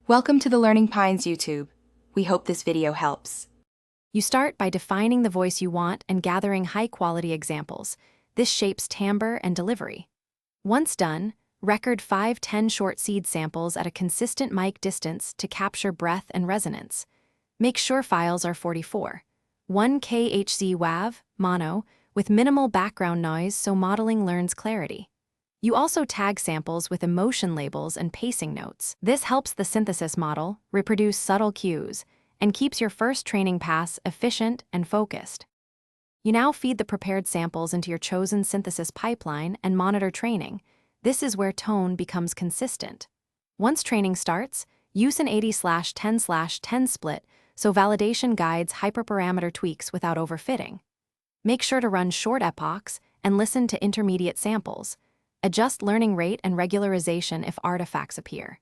Welcome to the Learning Pines YouTube. We hope this video helps. You start by defining the voice you want and gathering high-quality examples. This shapes timbre and delivery. Once done, record 5-10 short seed samples at a consistent mic distance to capture breath and resonance. Make sure files are 44. 1 kHz WAV, mono, with minimal background noise so modeling learns clarity. You also tag samples with emotion labels and pacing notes. This helps the synthesis model reproduce subtle cues and keeps your first training pass efficient and focused. You now feed the prepared samples into your chosen synthesis pipeline and monitor training. This is where tone becomes consistent. Once training starts, use an 80/10/10 split so validation guides hyperparameter tweaks without overfitting. Make sure to run short epochs and listen to intermediate samples. Adjust learning rate and regularization if artifacts appear.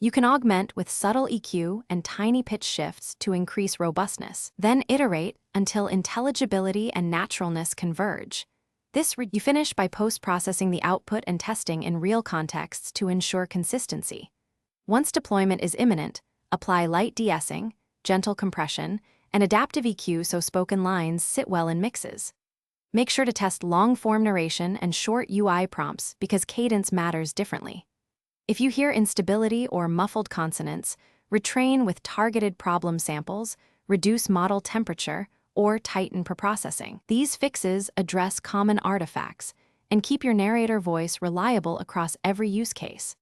You can augment with subtle EQ and tiny pitch shifts to increase robustness. Then iterate until intelligibility and naturalness converge. You finish by post-processing the output and testing in real contexts to ensure consistency. Once deployment is imminent, apply light de-essing, gentle compression, and adaptive EQ so spoken lines sit well in mixes. Make sure to test long-form narration and short UI prompts because cadence matters differently. If you hear instability or muffled consonants, retrain with targeted problem samples, reduce model temperature, or tighten preprocessing. These fixes address common artifacts and keep your narrator voice reliable across every use case.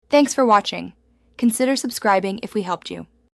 Thanks for watching. Consider subscribing if we helped you.